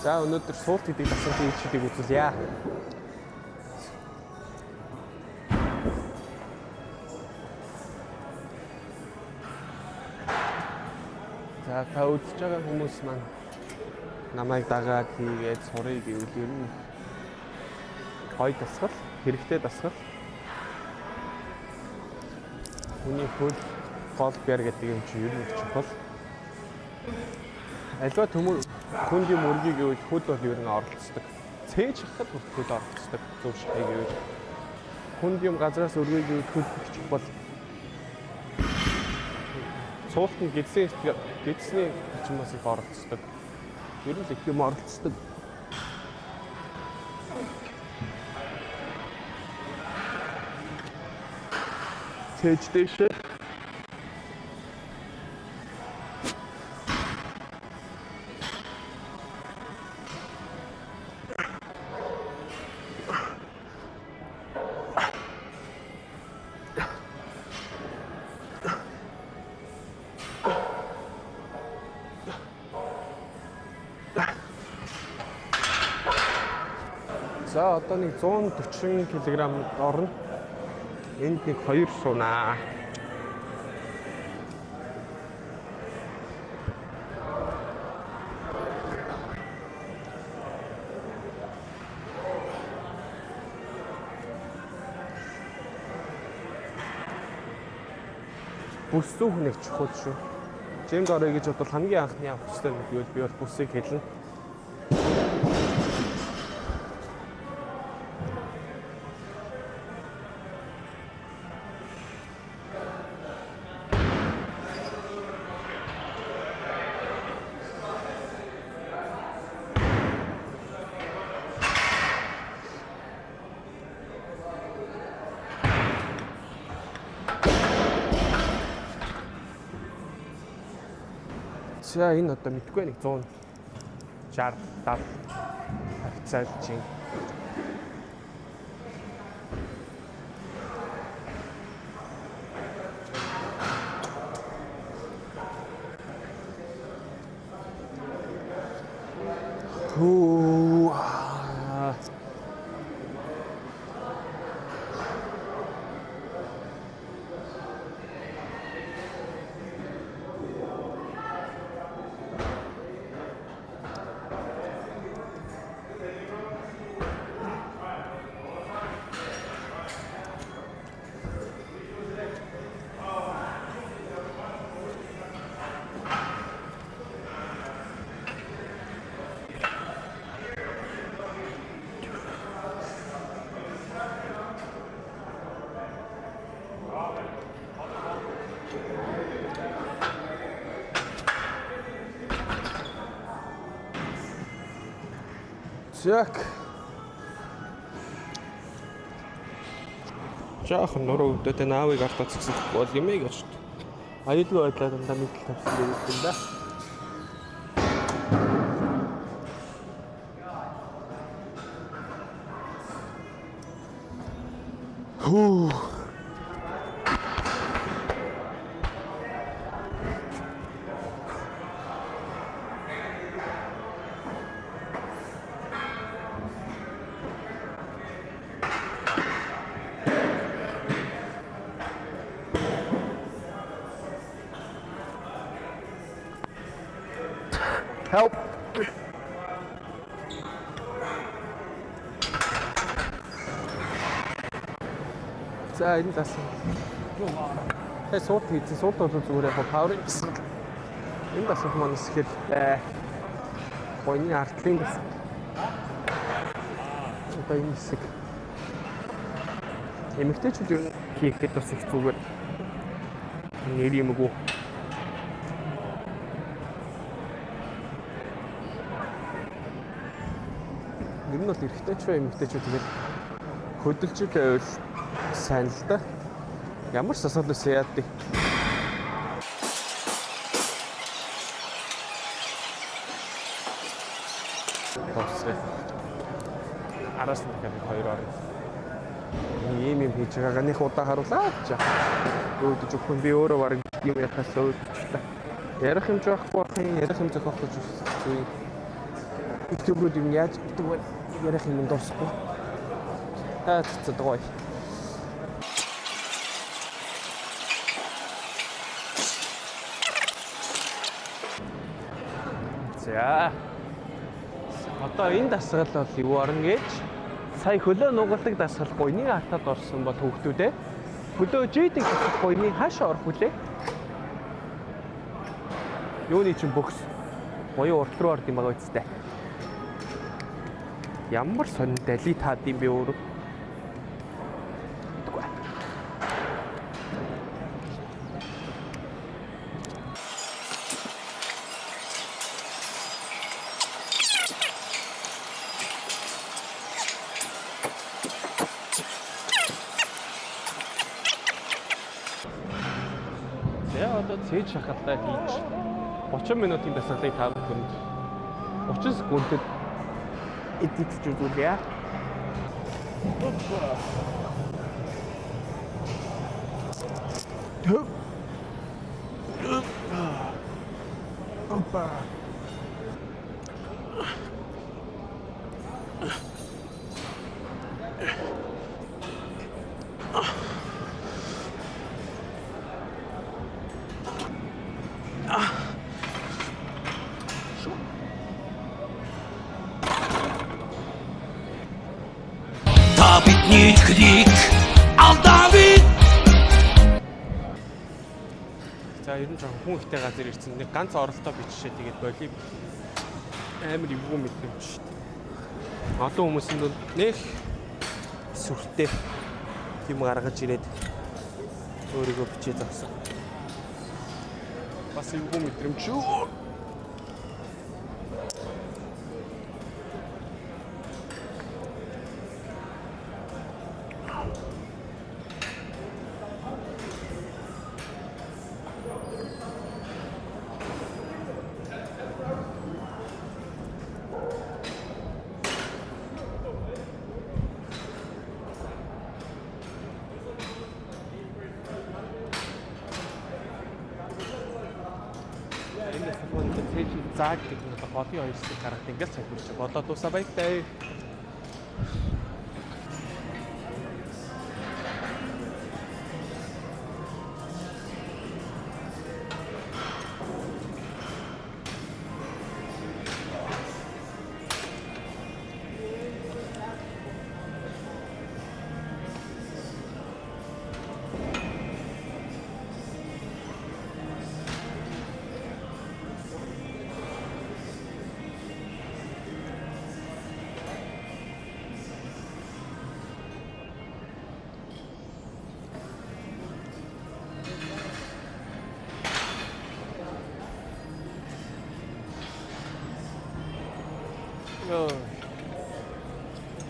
За өнөөдөр суулт гэдэг дасгалын хийдийг үзүүлье. За та үзэж байгаа хүмүүс маань намайг дагаад хийгээд сурыг гэвэл ер нь хой дасгал, хэрэгтэй дасгал. Хүний хөл гол бэр гэдэг юм чи ер нь чухал. Альва төмөр хүнд юм өргөе гэвэл хөл бол ер нь оролцдог. Цээж хахад хөл оролцдог. Зөв шихэй гэвэл хүнд юм газраас өргөе гэвэл хөл чухал. Суулт нь гидсний хүчмээс их оролцдог. Ер нь их юм оролцдог. Цээж дэше. За одоо нэг 140 кг орно. Энд нэг 2 сунаа. Бүс зүүх нэг чухал шүү. Жимд орё гэж бодвол хамгийн анхны авах хэрэгтэй нэг юу би бол бүсийг хэлнэ. За энэ одоо мэдгүй нэг 160 70 хавцаад чинь. Зяк. Жаахан нуруу өвдөд наавыг артаа цэцэх бол юмээ гэж. Аюулгүй байдлаар дандаа мэдл тавьсан гэдэг юм да. Хүү. Help. За энэ дасан. Суулт хийсэн суулт бол зүгээр яг павер гэсэн. Энэ дасан маань ихээр гойны артлын дасан. Одоо энэ хэсэг эмэгтэйчүүд хийхэд бас их зүгээр нэр юмгүй. Ер нь бол эрэгтэй ч эмэгтэй ч тэгээд хөдөлж байвал сайн л да. Ямар ч асуудал үсэ яадыг. Тосгой. Араас нь хоёр орно. Ийм юм хийж байгаагаа нэг удаа харуулаад чаа. Өөдөж өгөн би өөрөө бараг юм яхаас өөдөжлээ. Ярих юм жоохгүй бахын ярих юм зохиох гэж үзсэн. Ютубрууд юм яаж гэдэг вэ? Ярих юм дуусахгүй. Цэцэд гоё. За. Одоо энэ дасгал бол юу орно гэж сая хөлөө нугалдаг дасгал гуйны хатад орсон бол хүүхдүүдээ хөлөө жийдэг дасгал гуйны хаашаа орох вүлээ? Юуны чинь бөхс буюу урт руу орд юм байгаа үстэй. Ямар сонь дали таад юм бэ өөрөө? Одоо цээж шахалтай хийж 30 минутын дасгалыг 5 хүнд 30 секундэд эдитж үзүүлье. Опа. Бидний крик алдавит. За ер нь жоохон хүн ихтэй газар ирсэн. Нэг ганц оролдоо биччихээ тэгээд болив. Амар эвгүй мэдрэмж шүү дээ. Олон хүмүүсэнд нэх сүртэй тийм гаргаж ирээд өөрийгөө бичээ зогсон. Бас эвгүй мэдрэмж шүү. Зааг гэх нь хоолын хоёрсыг харахад ингээл цахилж болоод дуусаа баяртай.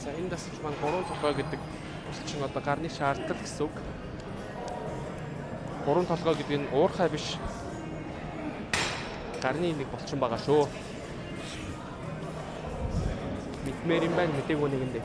За энэ дасгал маань 3 толгой гэдэг чинь одоо гарны шаардлагатай гэсэн үг. 3 толгой гэдэг нь уурхай биш. Гарны нэг болчин байгаа шүү. Мэдмээр юм байна, мдэггүй нэгэндээ.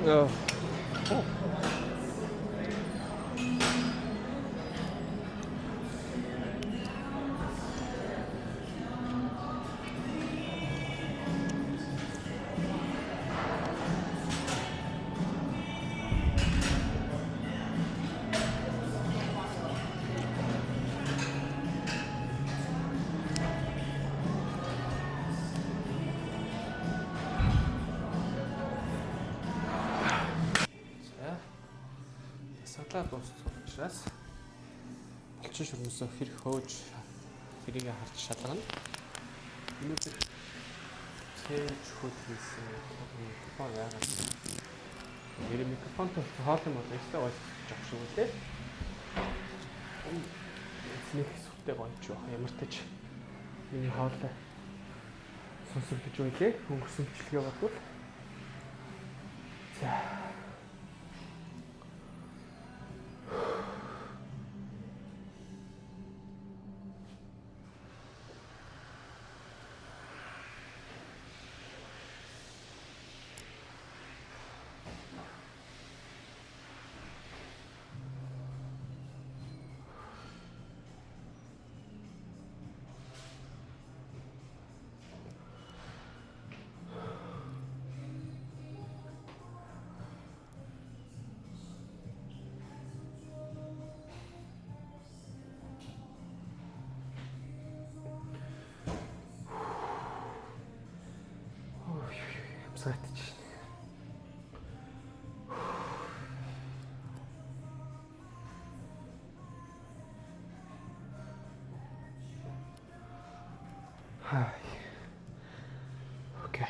Йоо. Садлаа дууссан учраас Баталчин шүрмэсөө хэр хөөж тэрийг харж шалгана. Өнөөдөр цээж хөл хийсэн микрофон яагаад нэр микрофонтой хоол юм бол ихтэй болж шүү лээ. Эцнийг сүттэй гонч юу ямар ч тач миний хоолой сонсогдож байлээ. Өнгөрсөн бичлэгээ бодвол за амсгатч. Хай. Окей.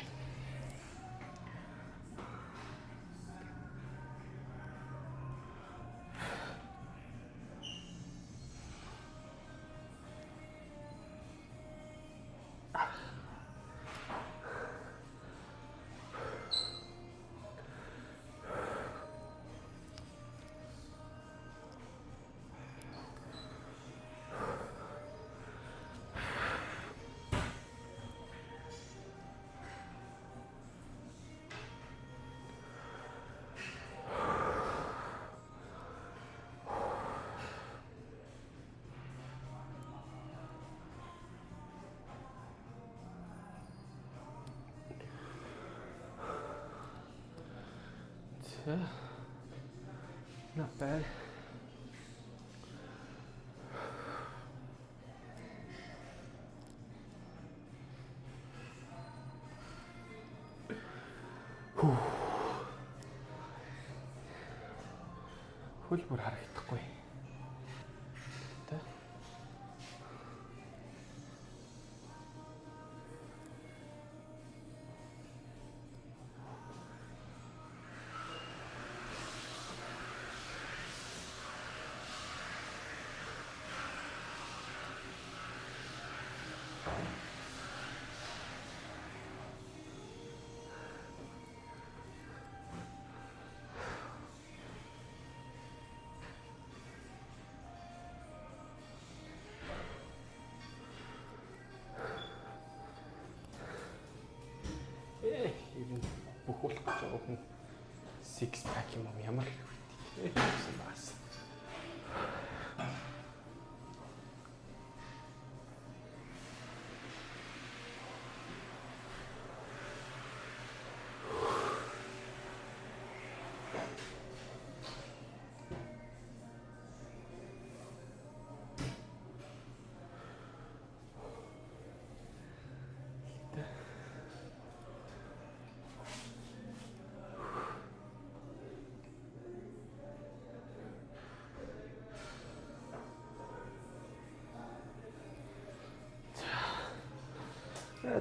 Not bad. Хөл бүр харагдахгүй. Тэ. Even бүхүүлэх гэж байгаа хүн six pack юм ямар их байсан бас.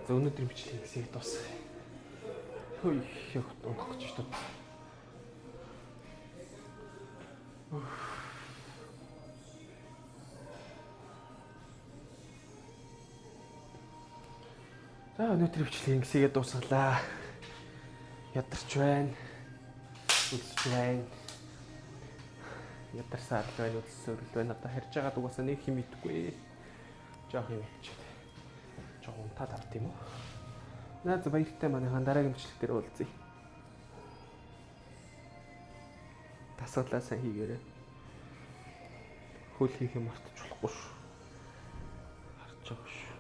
За өнөөдрийн бичлэг хэсэг дуусгая. Хөөе, яг унах гэж шүү дээ. За өнөөдрийн бичлэг хэсгээ дуусгалаа. Ядарч байна. Үлсэж байна. Ядарсаад байна, үлсэл байна. Одоо харж байгаад угаасаа нэг юм идэхгүй. Жоох юм ичээд. Жоо унтаад авт юм уу? Наад баяртай манайхан дараагийн бичлэг дээр уулзъя. Тасгалаа сайн хийгээрэй. Хөл хийх юм мартаж болохгүй шүү. Харж байгаа шүү.